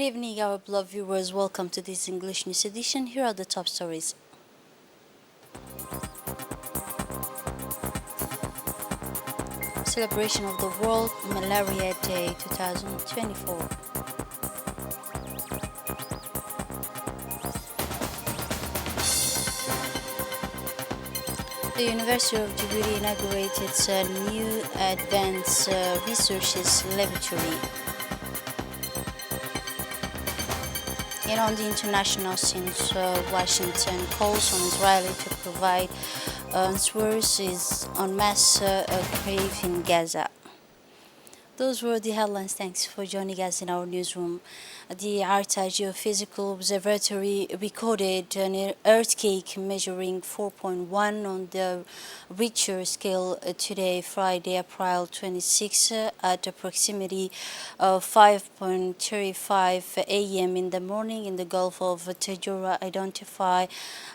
Good evening, our beloved viewers. Welcome to this English News Edition. Here are the top stories. Celebration of the World Malaria Day 2024. The University of Djibouti inaugurated its new Advanced Researches Laboratory. And on the international scene, Washington calls on Israel to provide answers on mass grave in Gaza. Those were the headlines. Thanks for joining us in our newsroom. The Arta Geophysical Observatory recorded an earthquake measuring 4.1 on the Richter scale today, Friday, April 26, at approximately 5:35 a.m. in the morning in the Gulf of Tajura, identified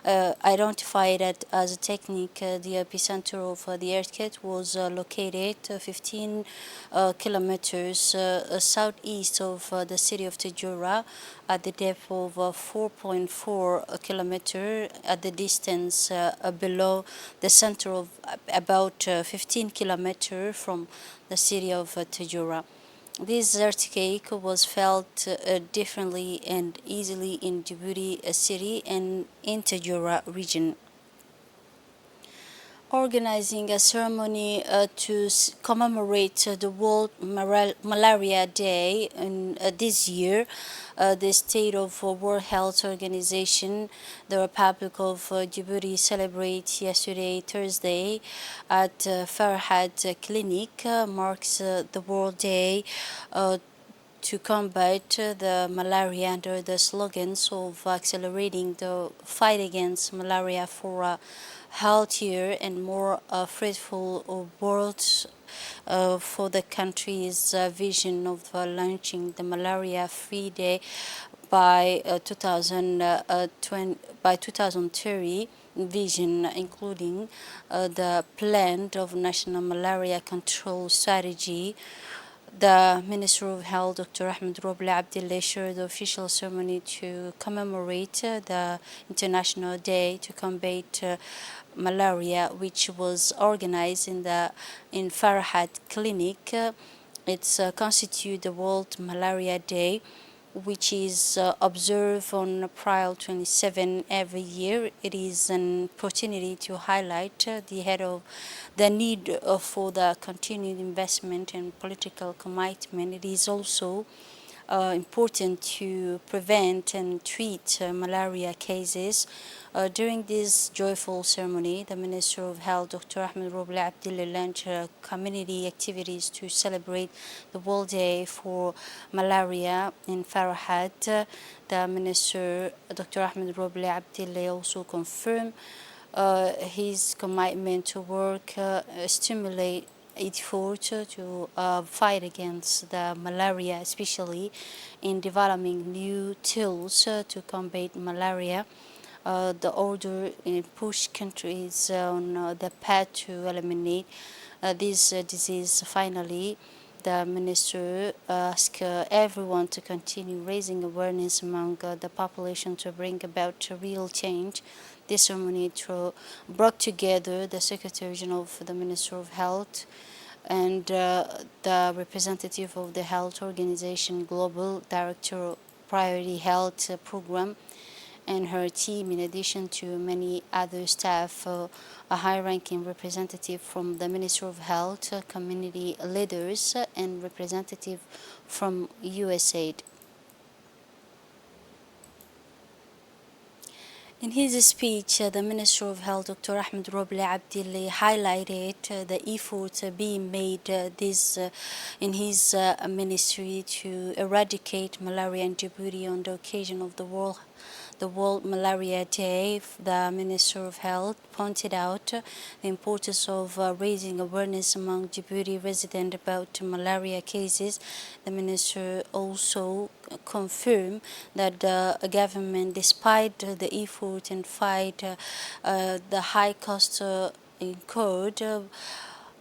as a technique. The epicenter of the earthquake was located 15 kilometers southeast of the city of Tajura, at the depth of 4.4 kilometers, at the distance below the center of about 15 kilometers from the city of Tajura. This earthquake was felt differently and easily in Djibouti city and in Tajura region. Organizing a ceremony to commemorate the World Malaria Day this year, the State of World Health Organization, the Republic of Djibouti, celebrated yesterday, Thursday, at Farhat Clinic, marks the World Day to combat the malaria under the slogans of accelerating the fight against malaria for a healthier and more fruitful world, for the country's vision of launching the malaria-free day by 2030 vision, including the plan of national malaria control strategy. The Minister of Health, Dr. Ahmed Roble Abdillah, shared the official ceremony to commemorate the International Day to combat malaria, which was organized in Farhat Clinic. It's constitute the World Malaria Day, which is observed on April 27 every year. It is an opportunity to highlight the need for the continued investment and political commitment. It is also important to prevent and treat malaria cases. During this joyful ceremony, the Minister of Health, Dr. Ahmed Roble Abdillah, launched community activities to celebrate the World Day for Malaria in Farhat. The Minister, Dr. Ahmed Roble Abdillah, also confirmed his commitment to work, stimulate effort to fight against the malaria, especially in developing new tools to combat malaria. The order push countries on the path to eliminate this disease. Finally, the minister asked everyone to continue raising awareness among the population to bring about real change. This ceremony brought together the Secretary General of the Ministry of Health and the representative of the Health Organization Global Director Priority Health Program and her team, in addition to many other staff, a high-ranking representative from the Ministry of Health, community leaders, and representative from USAID. In his speech, the Minister of Health, Dr. Ahmed Roble Abdillah, highlighted the efforts being made in his ministry to eradicate malaria in Djibouti on the occasion of the World Malaria Day. The Minister of Health pointed out the importance of raising awareness among Djibouti residents about malaria cases. The Minister also confirmed that the government, despite the effort and fight the high cost incurred,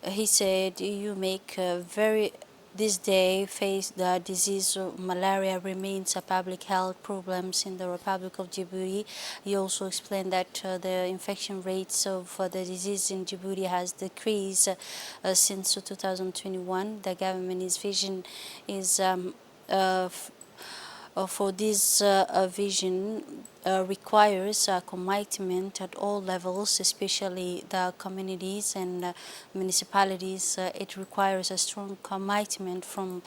he said, you make very this day face the disease of malaria remains a public health problem in the Republic of Djibouti. He also explained that the infection rates of the disease in Djibouti has decreased since 2021. The government's vision is for this vision requires commitment at all levels, especially the communities and municipalities. It requires a strong commitment from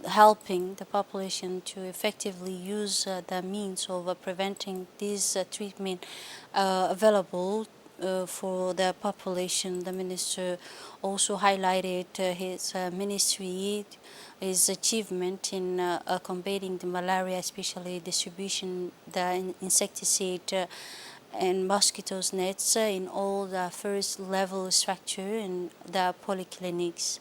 helping the population to effectively use the means of preventing this treatment available for the population. The minister also highlighted his ministry, his achievement in combating the malaria, especially distribution the insecticide and mosquitoes nets in all the first level structure in the polyclinics.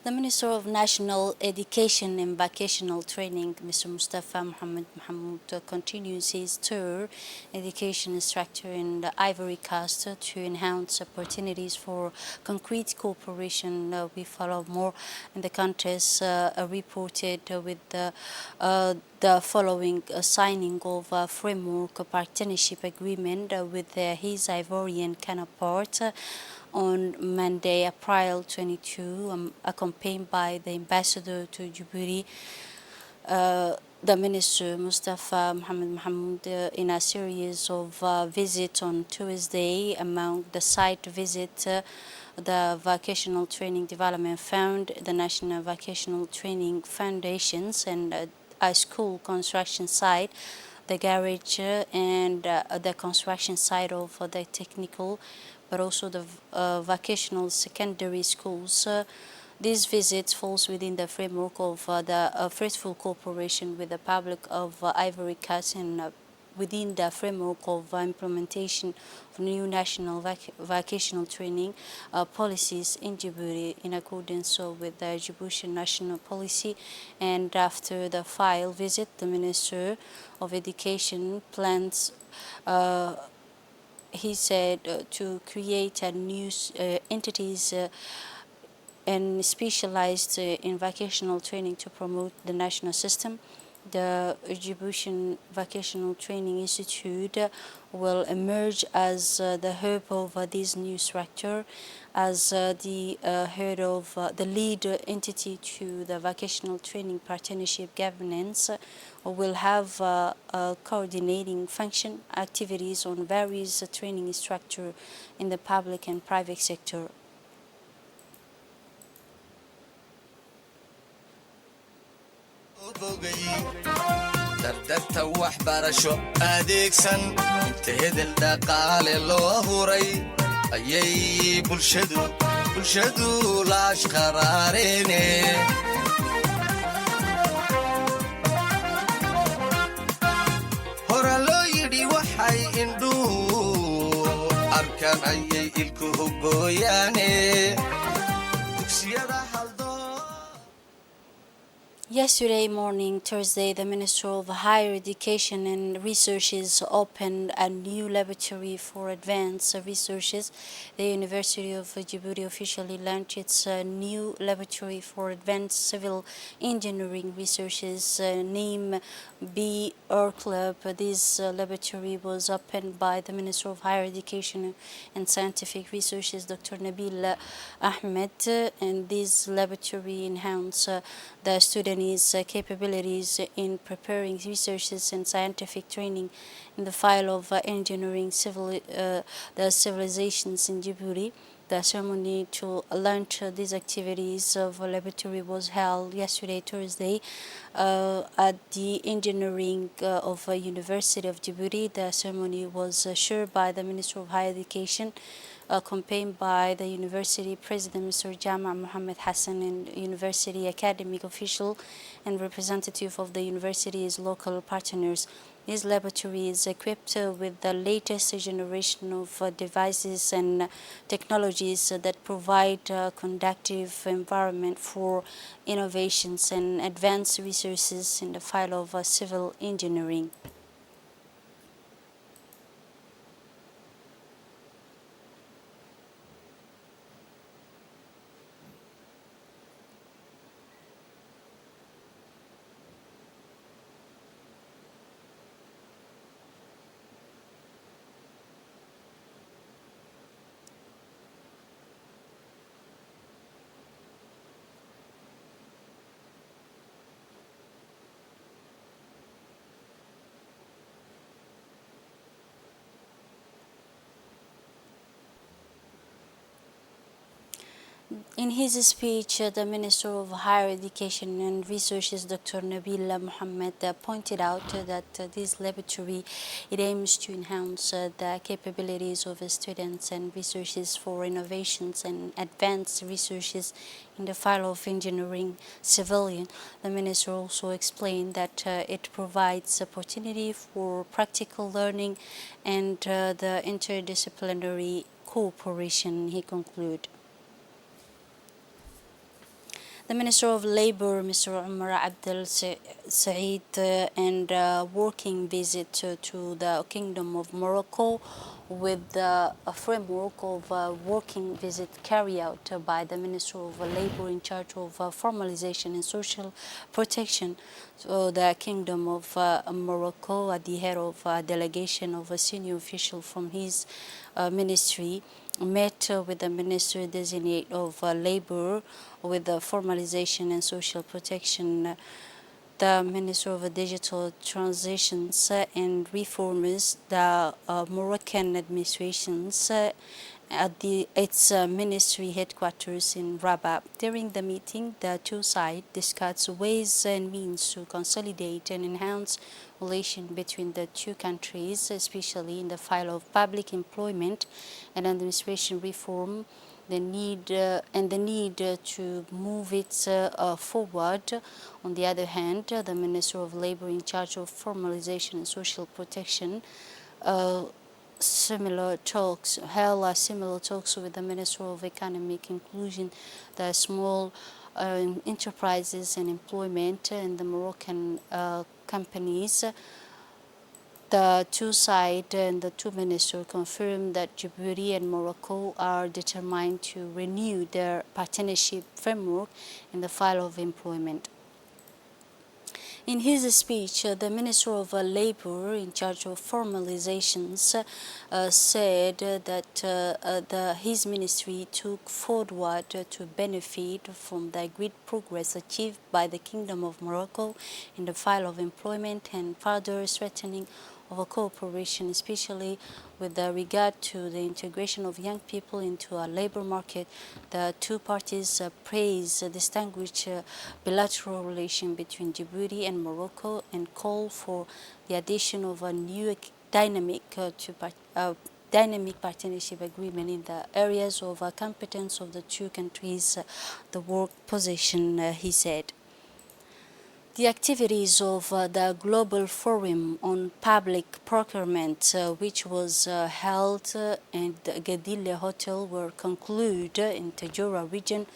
The Minister of National Education and Vocational Training, Mr. Mustafa Mohammed Mahmoud, continues his tour education structure in the Ivory Coast to enhance opportunities for concrete cooperation. We follow more in the context reported with the following signing of a framework partnership agreement with his Ivorian counterpart on Monday, April 22, accompanied by the ambassador to Djibouti, the Minister Mustafa Mohammed Mahmoud, in a series of visits on Tuesday. Among the site visit, the Vocational Training Development Fund, the National Vocational Training Foundations, and a school construction site, the garage, and the construction site of the technical, but also the vocational secondary schools. These visits falls within the framework of the fruitful cooperation with the public of Ivory Coast and within the framework of implementation of new national vocational training policies in Djibouti in accordance with the Djibouti national policy. And after the file visit, the Minister of Education plans he said to create a new entities and specialized in vocational training to promote the national system. The Djiboutian Vocational Training Institute will emerge as the hub of this new structure, as the head of the lead entity to the vocational training partnership governance, will have a coordinating function activities on various training structure in the public and private sector. dardarta waxbarasho adeegsan inta hedel dhaqaale loo huray ayay bulshadu laash qaraareene hora loo yidhi waxay indhuu arkaan ayay ilku hogooyaane dugsiyada Yesterday morning, Thursday, the Minister of Higher Education and Research opened a new laboratory for advanced researches. The University of Djibouti officially launched its new laboratory for advanced civil engineering researches named B. Club. This laboratory was opened by the Minister of Higher Education and Scientific Researches, Dr. Nabil Ahmed, and this laboratory enhances the students' capabilities in preparing researches and scientific training in the field of engineering the civilizations in Djibouti. The ceremony to launch these activities of a laboratory was held yesterday, Thursday, at the engineering of University of Djibouti. The ceremony was chaired by the Minister of Higher Education, accompanied by the University President, Mr. Jama Mohammed Hassan, and University academic official and representative of the university's local partners. This laboratory is equipped with the latest generation of devices and technologies that provide a conducive environment for innovations and advanced researches in the field of civil engineering. In his speech, the Minister of Higher Education and Research, Dr. Nabil Mohammed, pointed out that this laboratory it aims to enhance the capabilities of students and researchers for innovations and advanced researches in the field of engineering civilian. The minister also explained that it provides opportunity for practical learning and the interdisciplinary cooperation, he concluded. The Minister of Labour, Mr. Umar Abdel Said, and working visit to the Kingdom of Morocco with a framework of working visit carried out by the Minister of Labour in charge of formalization and social protection. So the Kingdom of Morocco, at the head of a delegation of a senior official from his ministry, met with the Minister designate of Labour with the formalization and social protection, the Minister of Digital Transitions and Reforms, the Moroccan administrations at its ministry headquarters in Rabat. During the meeting, the two sides discussed ways and means to consolidate and enhance relations between the two countries, especially in the field of public employment and administration reform, the need to move it forward. On the other hand, the Minister of Labour in charge of formalization and social protection held similar talks with the Minister of Economic Inclusion, the small enterprises and employment, and the Moroccan companies. The two sides and the two ministers confirmed that Djibouti and Morocco are determined to renew their partnership framework in the field of employment. In his speech, the Minister of Labour in charge of formalizations said that his ministry took forward to benefit from the great progress achieved by the Kingdom of Morocco in the field of employment and further strengthening of a cooperation, especially with regard to the integration of young people into a labor market. The two parties praise the distinguished bilateral relation between Djibouti and Morocco and call for the addition of a new dynamic partnership agreement in the areas of competence of the two countries, the work position, he said. The activities of the Global Forum on Public Procurement, which was held at the Gadile Hotel, were concluded in Tajura region.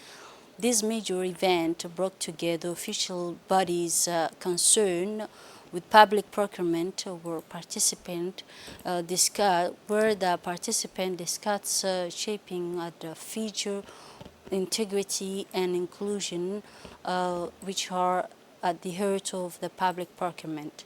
This major event brought together official bodies concerned with public procurement, where the participant discussed shaping the future integrity and inclusion, which are at the heart of the public procurement.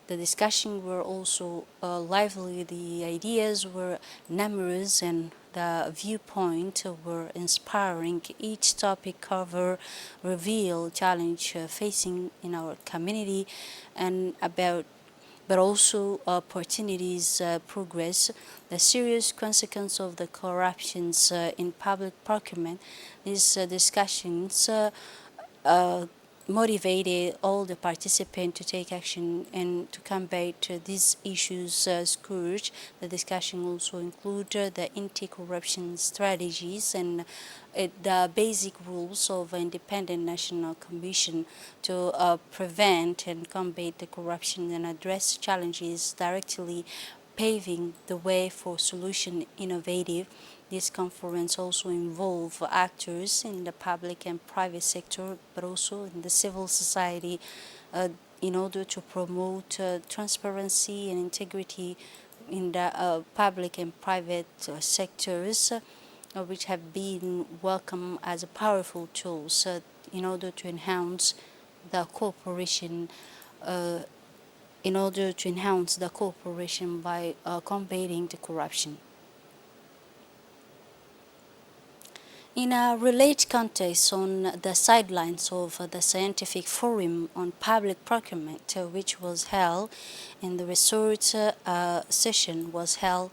The discussions were also lively, the ideas were numerous, and the viewpoints were inspiring. Each topic covered reveal challenge facing in our community and but also opportunities, progress, the serious consequence of the corruptions in public procurement. These discussions motivated all the participants to take action and to combat these issues scourge. The discussion also included the anti-corruption strategies and the basic rules of independent national commission to prevent and combat the corruption and address challenges directly, paving the way for solution innovative. This conference also involved actors in the public and private sector, but also in the civil society, in order to promote transparency and integrity in the public and private sectors, which have been welcomed as powerful tools in order to enhance the cooperation. By combating the corruption. In a related context, on the sidelines of the Scientific Forum on Public Procurement, which was held in the resort session was held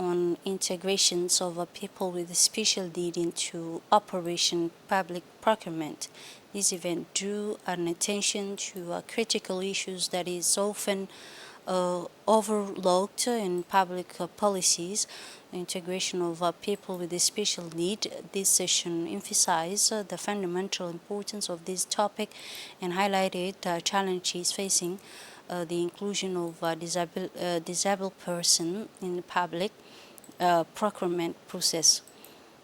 on integrations of people with special need into Operation Public Procurement. This event drew an attention to critical issues that is often overlooked in public policies, the integration of people with a special need. This session emphasized the fundamental importance of this topic and highlighted challenges facing the inclusion of disabled person in the public procurement process.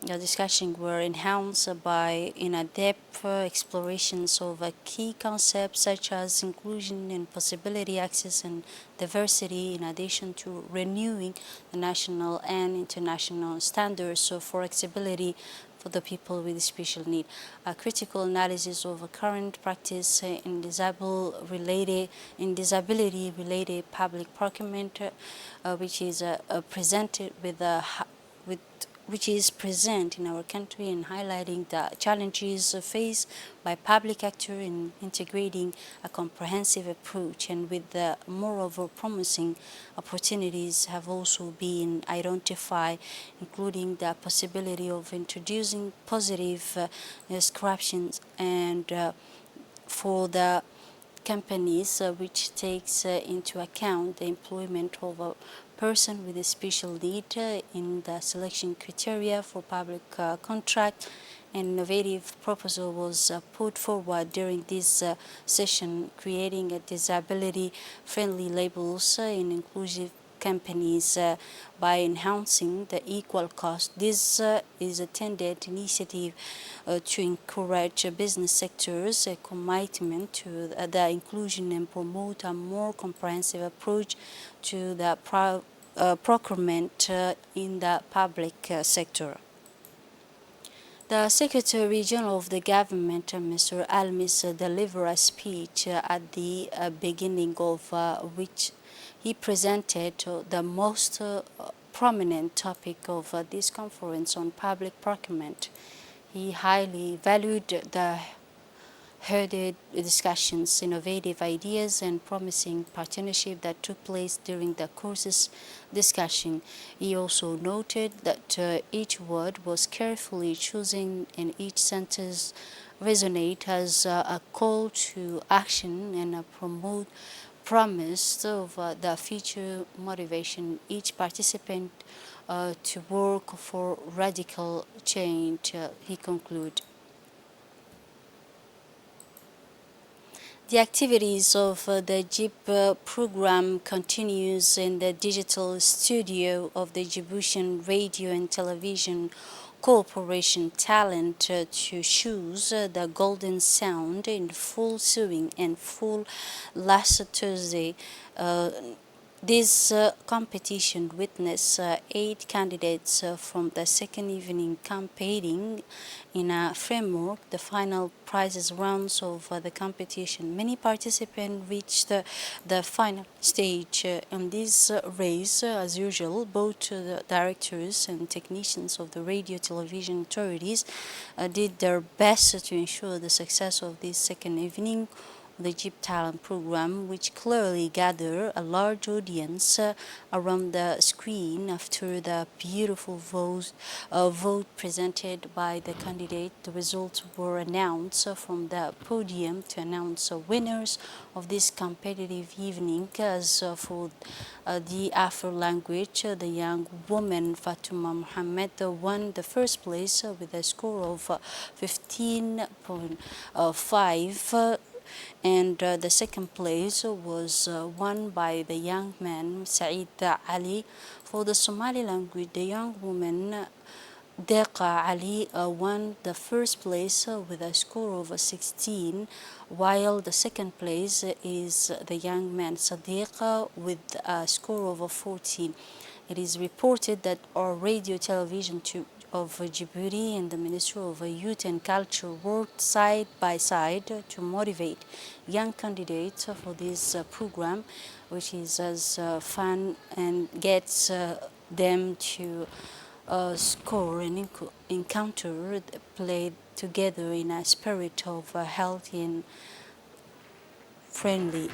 The discussions were enhanced by in-depth explorations of key concepts such as inclusion and possibility, access and diversity, in addition to renewing the national and international standards for accessibility for the people with special need. A critical analysis of current practice in disability-related public procurement, which is presented which is present in our country, and highlighting the challenges faced by public actors in integrating a comprehensive approach, and with the moreover promising opportunities have also been identified, including the possibility of introducing positive descriptions and for the companies which takes into account the employment of a person with a special need in the selection criteria for public contract. An innovative proposal was put forward during this session, creating a disability-friendly labels in inclusive companies by enhancing the equal cost. This is a intended initiative to encourage business sectors commitment to the inclusion and promote a more comprehensive approach to the procurement in the public sector. The Secretary General of the government, Mr. Almis, delivered a speech at the beginning of which he presented the most prominent topic of this conference on public procurement. He highly valued the heard discussions, innovative ideas, and promising partnership that took place during the course's discussion. He also noted that each word was carefully chosen and each sentence resonate as a call to action and a promise of the future motivation each participant to work for radical change, he concluded. The activities of the JIP program continues in the digital studio of the Djiboutian Radio and Television Corporation Talent to choose the golden sound in full swing and full last Thursday. This competition witnessed 8 candidates from the second evening competing in a framework, the final prizes rounds of the competition. Many participants reached the final stage in this race. As usual, both the directors and technicians of the radio television authorities did their best to ensure the success of this second evening. The JIP Talent program, which clearly gathered a large audience around the screen after the beautiful vote presented by the candidate. The results were announced from the podium to announce winners of this competitive evening. As for the Afro language, the young woman Fatuma Mohammed won the first place with a score of 15.5. And the second place was won by the young man Saeed Ali. For the Somali language, the young woman Deqa Ali won the first place with a score of 16, while the second place is the young man Sadiq with a score of 14. It is reported that our radio television of Djibouti and the Ministry of Youth and Culture worked side by side to motivate young candidates for this program, which is as fun and gets them to score and encounter, play together in a spirit of healthy and friendly.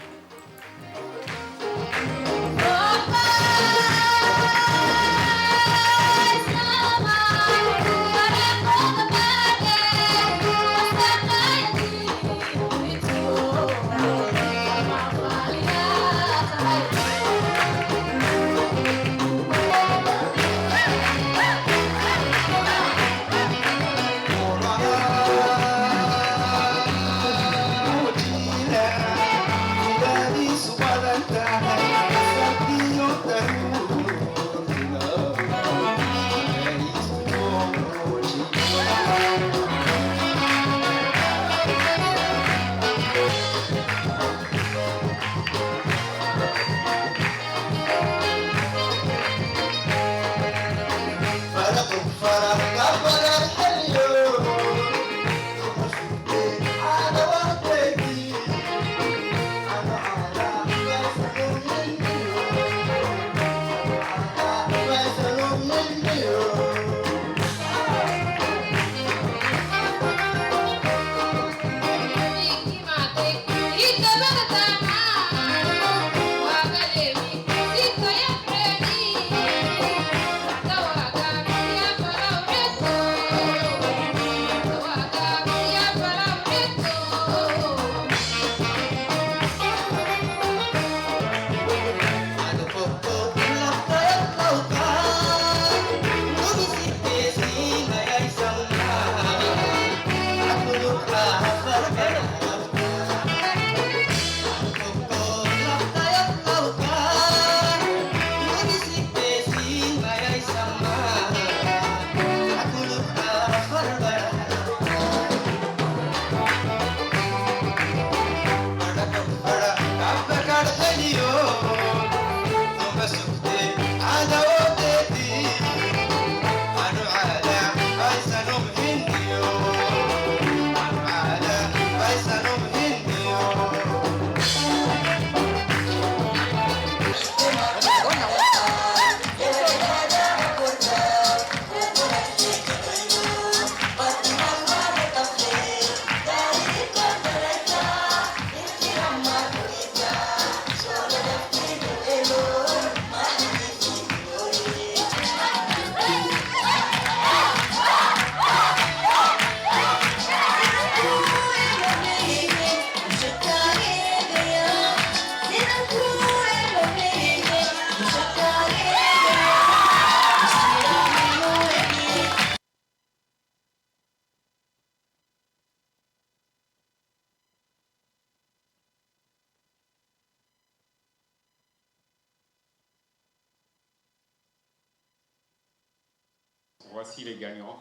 Voici les gagnants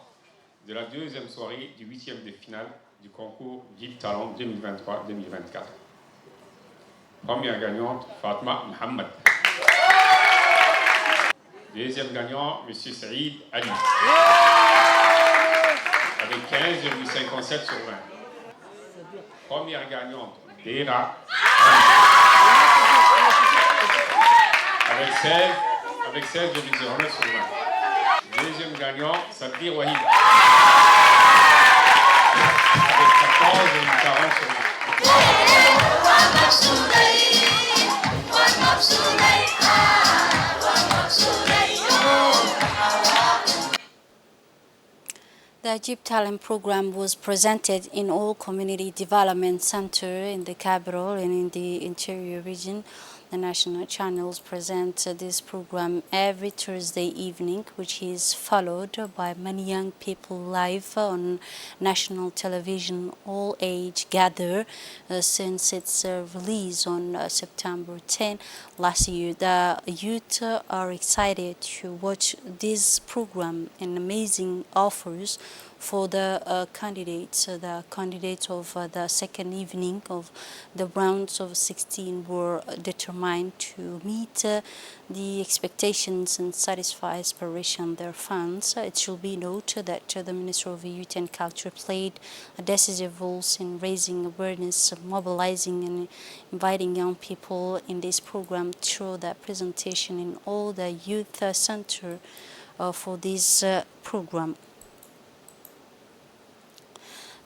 de la deuxième soirée du huitième de finale du concours Guide Talent 2023-2024. Première gagnante, Fatma Mohamed. Deuxième gagnant, M. Saïd Ali. Avec 15,57 sur 20. Première gagnante, Dera. Avec 16,09 sur 20. Deuxième gagnant, Sabir Wahid. Avec 14,40 sur 20. The Egypt Talent program was presented in all community development centers in the capital and in the interior region. The national channels present this program every Thursday evening, which is followed by many young people live on national television. All age gather since its release on September 10 last year. The youth are excited to watch this program and amazing offers for the candidates. The candidates of the second evening of the rounds of 16 were determined to meet the expectations and satisfy aspiration their fans. It should be noted that the Ministry of Youth and Culture played a decisive role in raising awareness, mobilizing and inviting young people in this program through the presentation in all the youth center for this program.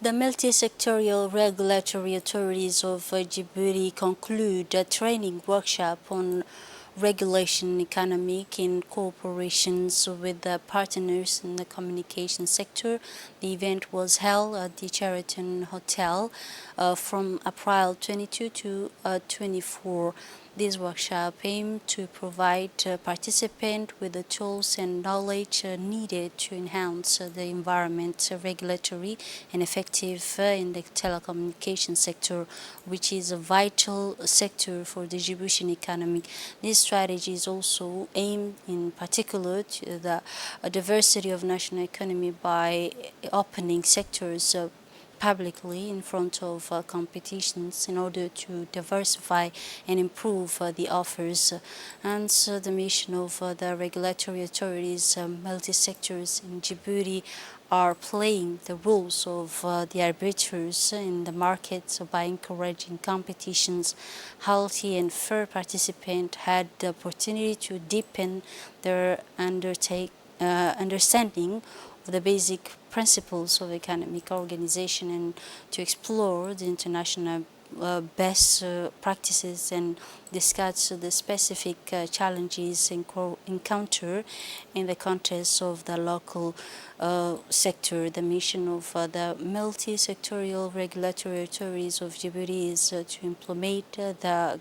The multi-sectorial regulatory authorities of Djibouti conclude a training workshop on regulation economic in cooperations with the partners in the communication sector. The event was held at the Sheraton Hotel from April 22 to 24. This workshop aimed to provide participants with the tools and knowledge needed to enhance the environment regulatory and effective in the telecommunication sector, which is a vital sector for the Djiboutian economy. This strategy is also aimed in particular to the diversity of national economy by opening sectors publicly in front of competitions in order to diversify and improve the offers. And so the mission of the regulatory authorities, multi-sectors in Djibouti, are playing the roles of the arbiters in the market by encouraging competitions. Healthy and fair participants had the opportunity to deepen their understanding of the basic principles of economic organization and to explore the international best practices and discuss the specific challenges encountered in the context of the local sector. The mission of the multi-sectorial regulatory authorities of Djibouti is to implement the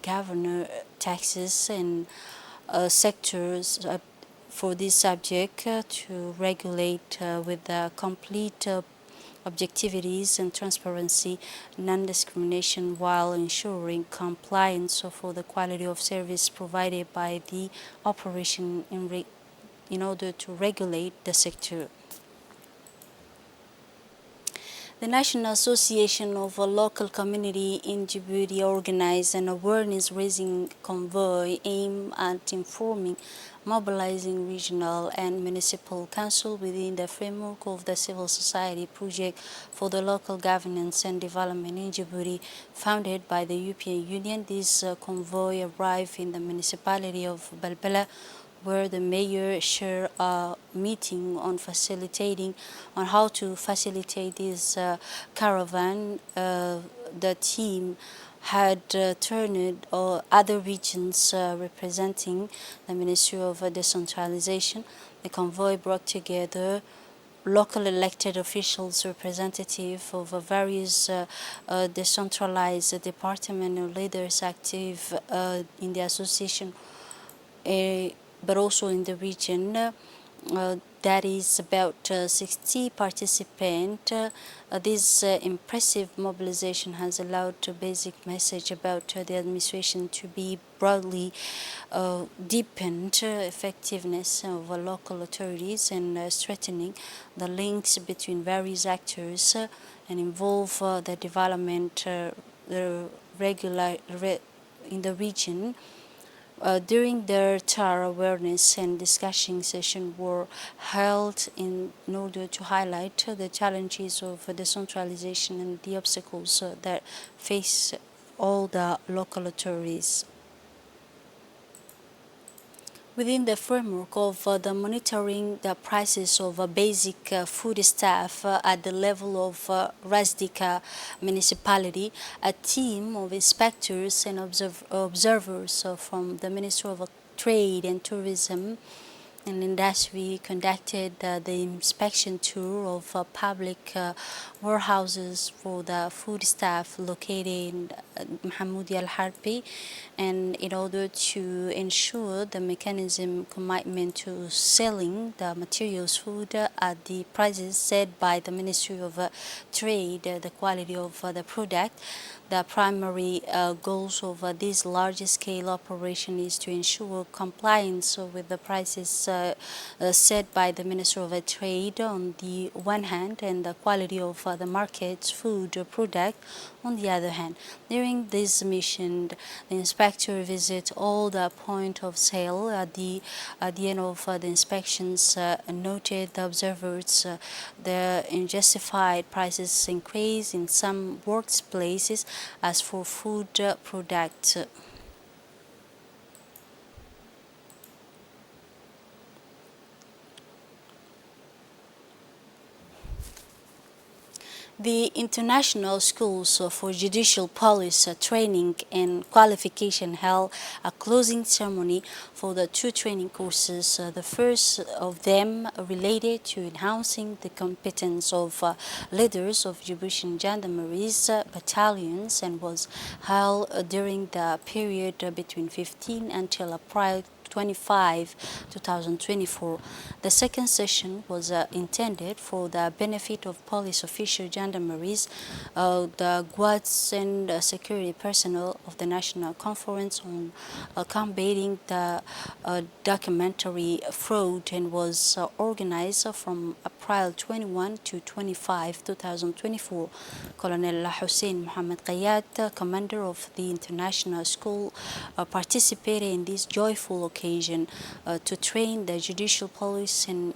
governor taxes and sectors for this subject to regulate with complete objectivities and transparency, non-discrimination, while ensuring compliance for the quality of service provided by the operation in order to regulate the sector. The National Association of a Local Community in Djibouti organized an awareness-raising convoy aimed at informing, mobilizing regional and municipal council within the framework of the civil society project for the local governance and development in Djibouti, founded by the European Union. This convoy arrived in the municipality of Balbala, where the mayor shared a meeting on how to facilitate this caravan. The team had turned other regions representing the Ministry of Decentralization. The convoy brought together local elected officials, representative of various decentralized department and leaders active in the association, but also in the region. That is about 60 participants. This impressive mobilization has allowed a basic message about the administration to be broadly deepened effectiveness of local authorities and strengthening the links between various actors and involve the development in the region. During their TAR awareness and discussion session were held in order to highlight the challenges of decentralization and the obstacles that face all the local authorities. Within the framework of the monitoring the prices of basic foodstuff at the level of Razdika municipality, a team of inspectors and observers from the Ministry of Trade and Tourism and Industry conducted the inspection tour of public warehouses for the foodstuff located in Mohamoudi Al Harbi, and in order to ensure the mechanism commitment to selling the materials food at the prices set by the Ministry of Trade, the quality of the product. The primary goals of this large-scale operation is to ensure compliance with the prices set by the Minister of Trade on the one hand, and the quality of the market's food product on the other hand. During this mission, the inspector visits all the point of sale. At the end of the inspections, noted the observers the unjustified prices increase in some workplaces as for food products. The International Schools for Judicial Police Training and Qualification held a closing ceremony for the two training courses. The first of them related to enhancing the competence of leaders of Djiboutian gendarmeries battalions and was held during the period between 15 until April 25, 2024. The second session was intended for the benefit of police official gendarmeries, the guards and security personnel of the National Conference on combating the documentary fraud and was organized from April 21 to 25, 2024. Colonel Hussein Mohammed Qayyad, commander of the International School, participated in this joyful occasion to train the judicial police and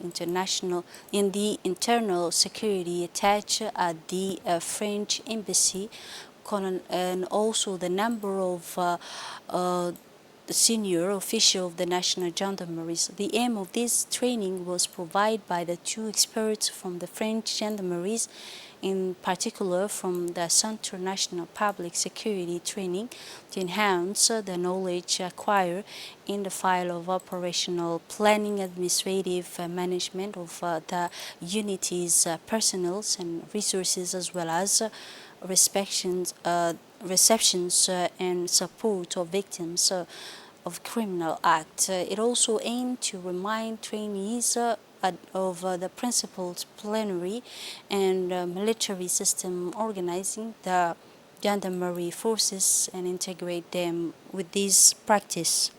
in the internal security attached at the French embassy, and also the number of the senior official of the National Gendarmeries. The aim of this training was provided by the two experts from the French gendarmeries, in particular from the Centre National Public Security Training, to enhance the knowledge acquired in the field of operational planning, administrative management of the unity's personnel and resources, as well as receptions and support of victims of criminal acts. It also aimed to remind trainees of the principles plenary and military system organizing the gendarmerie forces and integrate them with this practice.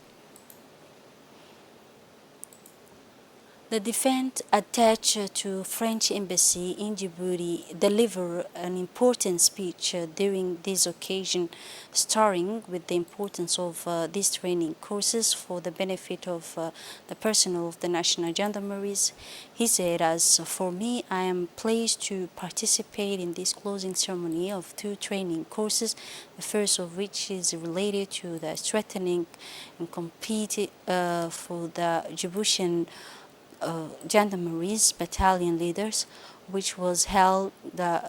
The defense attached to French embassy in Djibouti delivered an important speech during this occasion, starting with the importance of these training courses for the benefit of the personnel of the national gendarmeries. He said, "As for me, I am pleased to participate in this closing ceremony of two training courses, the first of which is related to the strengthening and compete for the Djiboutian gendarmeries battalion leaders, which was held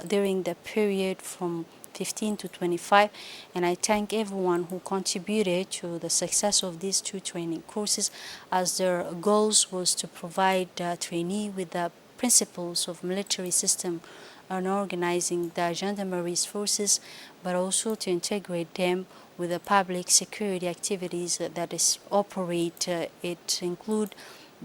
during the period from 15 to 25, and I thank everyone who contributed to the success of these two training courses, as their goals was to provide the trainee with the principles of military system and organizing the gendarmerie forces, but also to integrate them with the public security activities that is operate. It include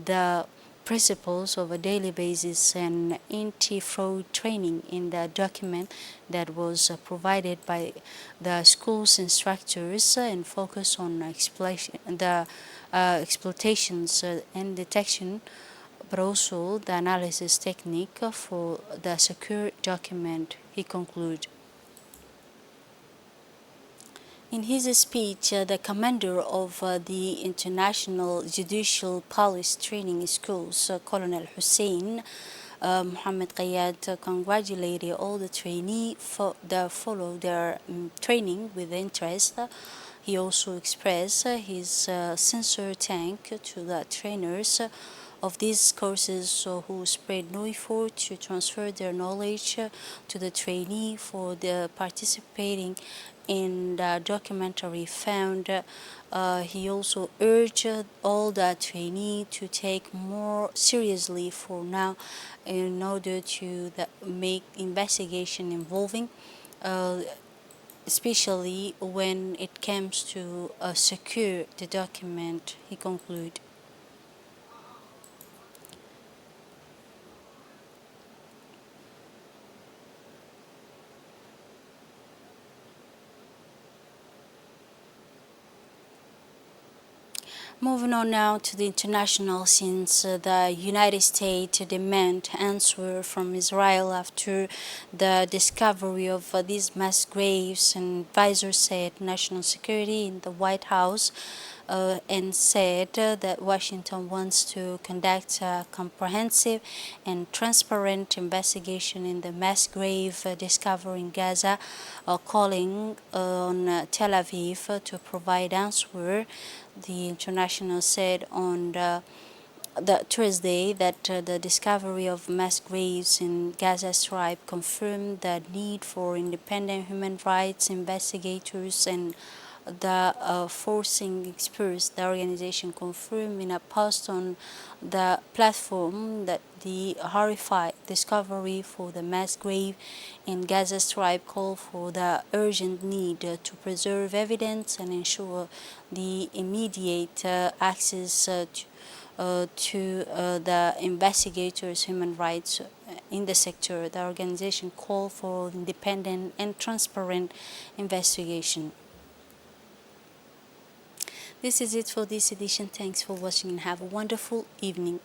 the principles of a daily basis and anti-fraud training in the document that was provided by the school's instructors and focus on exploitations and detection, but also the analysis technique for the secure document," he concluded. In his speech, the commander of the International Judicial Police Training Schools, Colonel Hussein Mohammed Qayyad, congratulated all the trainees that followed their training with interest. He also expressed his sincere thanks to the trainers of these courses who spread no effort to transfer their knowledge to the trainee for the participating in the documentary found. He also urged all the trainees to take more seriously for now in order to make investigation involving especially when it comes to secure the document, he concluded. Moving on now to the international, since the United States demand answer from Israel after the discovery of these mass graves, and advisor said national security in the White House and said that Washington wants to conduct a comprehensive and transparent investigation in the mass grave discovery in Gaza, calling on Tel Aviv to provide answer. The international said on the the Thursday that the discovery of mass graves in Gaza Strip confirmed the need for independent human rights investigators and the forcing experts. The organization confirmed in a post on the platform that the horrified discovery for the mass grave in Gaza Strip called for the urgent need to preserve evidence and ensure the immediate access to the investigators' human rights in the sector. The organization called for independent and transparent investigation. This is it for this edition. Thanks for watching and have a wonderful evening.